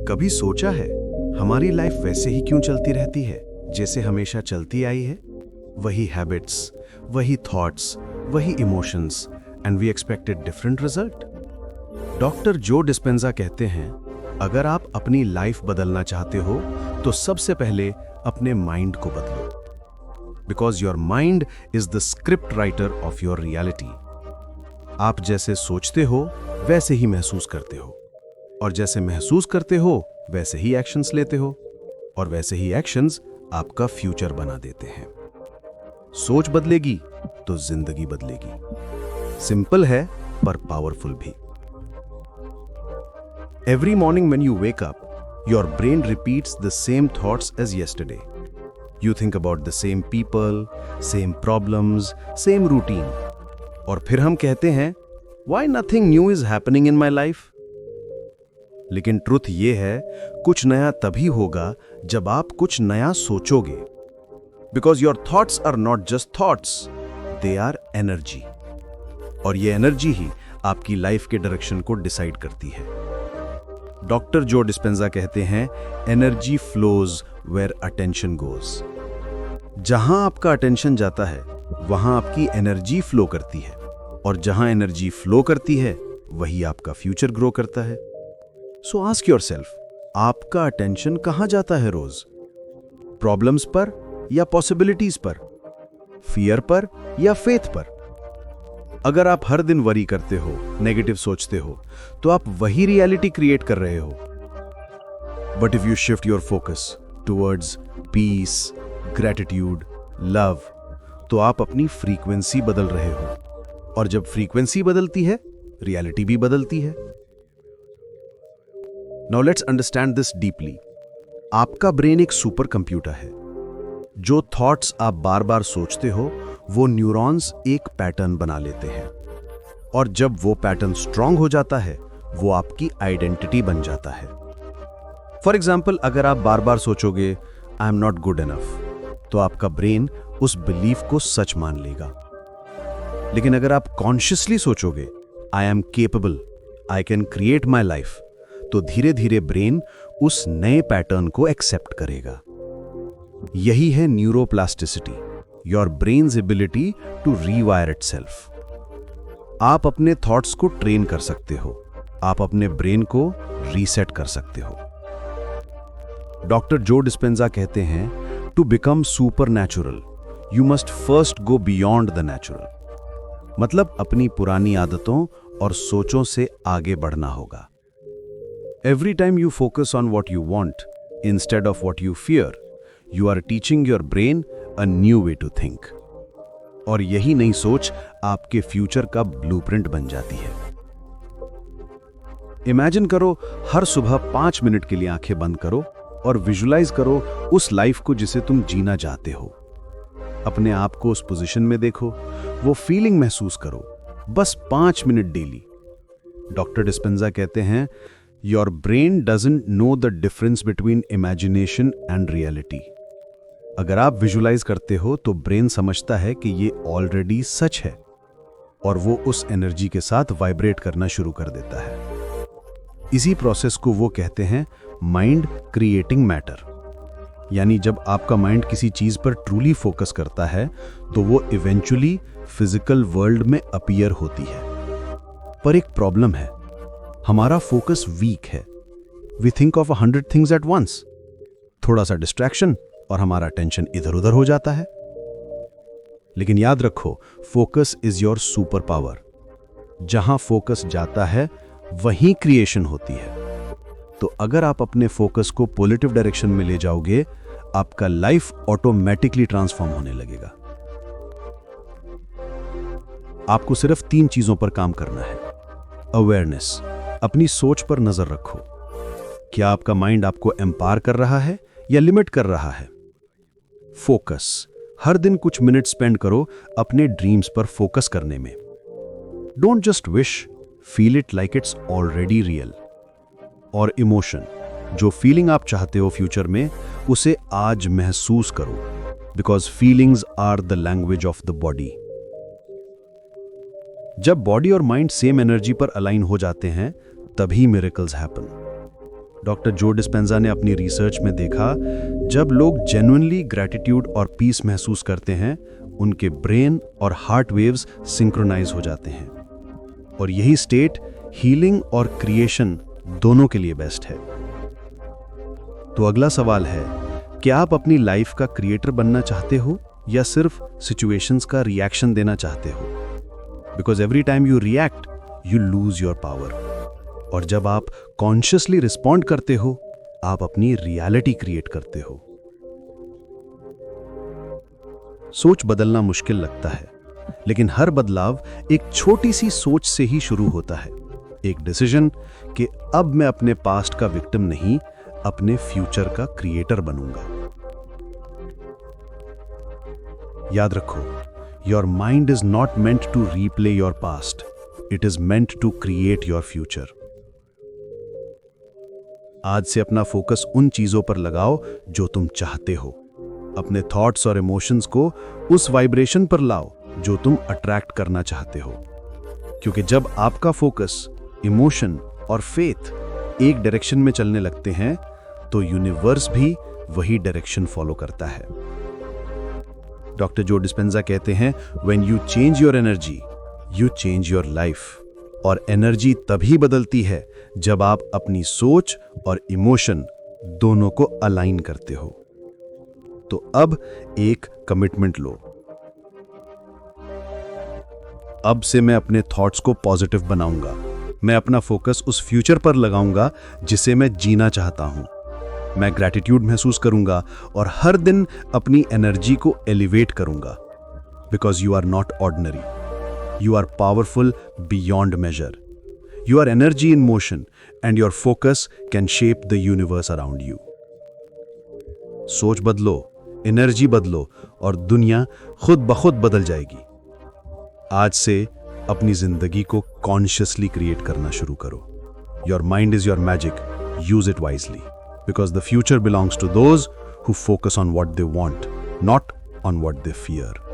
कभी सोचा है हमारी लाइफ वैसे ही क्यों चलती रहती है जैसे हमेशा चलती आई है? वही हैबिट्स, वही थॉट्स, वही emotions, and we expected different result. Doctor Joe Dispenza कहते हैं, अगर आप अपनी लाइफ बदलना चाहते हो तो सबसे पहले अपने माइंड को बदलो, because your mind is the script writer of your reality. आप जैसे सोचते हो वैसे ही महसूस करते हो, और जैसे महसूस करते हो वैसे ही एक्शंस लेते हो, और वैसे ही एक्शंस आपका फ्यूचर बना देते हैं। सोच बदलेगी तो जिंदगी बदलेगी। सिंपल है पर पावरफुल भी। Every morning when you wake up, your brain repeats the same thoughts as yesterday. You think about the same people, same problems, same routine. और फिर हम कहते हैं, Why nothing new is happening in my life? लेकिन truth ये है, कुछ नया तभी होगा जब आप कुछ नया सोचोगे। Because your thoughts are not just thoughts, they are energy. और ये एनर्जी ही आपकी लाइफ के डायरेक्शन को डिसाइड करती है। डॉक्टर जो डिस्पेंजा कहते हैं, energy flows where attention goes. जहां आपका अटेंशन जाता है वहां आपकी एनर्जी फ्लो करती है, और जहां एनर्जी फ्लो करती है वही आपका फ्यूचर ग्रो करता है। सो आस्क योरसेल्फ, आपका अटेंशन कहां जाता है रोज? प्रॉब्लम्स पर या पॉसिबिलिटीज पर? फियर पर या फेथ पर? अगर आप हर दिन वरी करते हो, नेगेटिव सोचते हो, तो आप वही रियलिटी क्रिएट कर रहे हो। But if you shift your focus towards peace, gratitude, love, तो आप अपनी फ्रीक्वेंसी बदल रहे हो, और जब फ्रीक्वेंसी बदलती है, रियलिटी भी बदलती है। Now let's understand this deeply. आपका ब्रेन एक सुपर कंप्यूटर है। जो थॉट्स आप बार बार सोचते हो, वो न्यूरॉन्स एक पैटर्न बना लेते हैं, और जब वो पैटर्न स्ट्रांग हो जाता है, वो आपकी आइडेंटिटी बन जाता है। फॉर एग्जाम्पल, अगर आप बार बार सोचोगे I am not good enough, तो आपका ब्रेन उस बिलीफ को सच मान लेगा। लेकिन अगर आप कॉन्शियसली सोचोगे I am capable, I can create my life, तो धीरे धीरे ब्रेन उस नए पैटर्न को एक्सेप्ट करेगा। यही है neuroplasticity, your brain's ability to rewire itself. आप अपने थॉट्स को ट्रेन कर सकते हो, आप अपने ब्रेन को रीसेट कर सकते हो। डॉक्टर जो डिस्पेंजा कहते हैं, to become supernatural you must first go beyond the natural. मतलब अपनी पुरानी आदतों और सोचों से आगे बढ़ना होगा। Every time you focus on what you want instead of what you fear, you are teaching your brain a new way to think. और यही नई सोच आपके फ्यूचर का ब्लूप्रिंट बन जाती है। इमेजिन करो, हर सुबह 5 मिनट के लिए आंखें बंद करो और विजुलाइज करो उस लाइफ को जिसे तुम जीना चाहते हो। अपने आप को उस पोजीशन में देखो, वो फीलिंग महसूस करो, बस 5 मिनट डेली। डॉक्टर डिस्पेंजा कहते हैं, Your brain doesn't know the difference between imagination and reality. अगर आप विजुलाइज करते हो तो ब्रेन समझता है कि ये ऑलरेडी सच है, और वो उस एनर्जी के साथ वाइब्रेट करना शुरू कर देता है। इसी प्रोसेस को वो कहते हैं माइंड क्रिएटिंग मैटर। यानी जब आपका माइंड किसी चीज पर ट्रूली फोकस करता है तो वो इवेंचुअली फिजिकल वर्ल्ड में अपीयर होती है। पर एक प्रॉब्लम है, हमारा फोकस वीक है। We think of 100 things at once. थोड़ा सा डिस्ट्रैक्शन और हमारा टेंशन इधर उधर हो जाता है। लेकिन याद रखो, focus is your super power. जहां फोकस जाता है वहीं क्रिएशन होती है। तो अगर आप अपने फोकस को पॉजिटिव डायरेक्शन में ले जाओगे, आपका लाइफ ऑटोमेटिकली ट्रांसफॉर्म होने लगेगा। आपको सिर्फ 3 चीजों पर काम करना है। अवेयरनेस, अपनी सोच पर नजर रखो। क्या आपका माइंड आपको एम्पावर कर रहा है या लिमिट कर रहा है? फोकस, हर दिन कुछ मिनट स्पेंड करो अपने ड्रीम्स पर फोकस करने में। Don't just wish, feel it like it's already real. और इमोशन, जो फीलिंग आप चाहते हो फ्यूचर में, उसे आज महसूस करो, because feelings are the language of the body. जब बॉडी और माइंड सेम एनर्जी पर अलाइन हो जाते हैं, तभी miracles happen. Doctor Joe Dispenza ने अपनी रिसर्च में देखा, जब लोग जेन्युइनली ग्रैटिट्यूड और पीस महसूस करते हैं, उनके ब्रेन और हार्ट वेव्स सिंक्रोनाइज हो जाते हैं। और यही स्टेट हीलिंग और क्रिएशन दोनों के लिए बेस्ट है। तो अगला सवाल है, क्या आप अपनी लाइफ का क्रिएटर बनना चाहते हो या सिर्फ सिचुएशंस का रिएक्शन देना चाहते हो? Because every time you react, you lose your power. और जब आप कॉन्शियसली रिस्पॉन्ड करते हो, आप अपनी रियलिटी क्रिएट करते हो। सोच बदलना मुश्किल लगता है, लेकिन हर बदलाव एक छोटी सी सोच से ही शुरू होता है। एक डिसीजन कि अब मैं अपने पास्ट का विक्टिम नहीं, अपने फ्यूचर का क्रिएटर बनूंगा। याद रखो, your mind is not meant to replay your past, it is meant to create your future. आज से अपना फोकस उन चीजों पर लगाओ जो तुम चाहते हो। अपने थॉट्स और इमोशंस को उस वाइब्रेशन पर लाओ जो तुम अट्रैक्ट करना चाहते हो। क्योंकि जब आपका फोकस, इमोशन और फेथ एक डायरेक्शन में चलने लगते हैं, तो यूनिवर्स भी वही डायरेक्शन फॉलो करता है। डॉक्टर जो डिस्पेंजा कहते हैं, when you change your energy, you change your life. और एनर्जी तभी बदलती है जब आप अपनी सोच और इमोशन दोनों को अलाइन करते हो। तो अब एक कमिटमेंट लो। अब से मैं अपने थॉट्स को पॉजिटिव बनाऊंगा। मैं अपना फोकस उस फ्यूचर पर लगाऊंगा जिसे मैं जीना चाहता हूं। मैं ग्रैटिट्यूड महसूस करूंगा और हर दिन अपनी एनर्जी को एलिवेट करूंगा। Because you are not ordinary, you are powerful beyond measure. Your energy in motion and your focus can shape the universe around you. सोच बदलो, एनर्जी बदलो और दुनिया खुद ब खुद बदल जाएगी। आज से अपनी जिंदगी को कॉन्शियसली क्रिएट करना शुरू करो। Your mind is your magic. Use it wisely. Because the future belongs to those who focus on what they want, not on what they fear.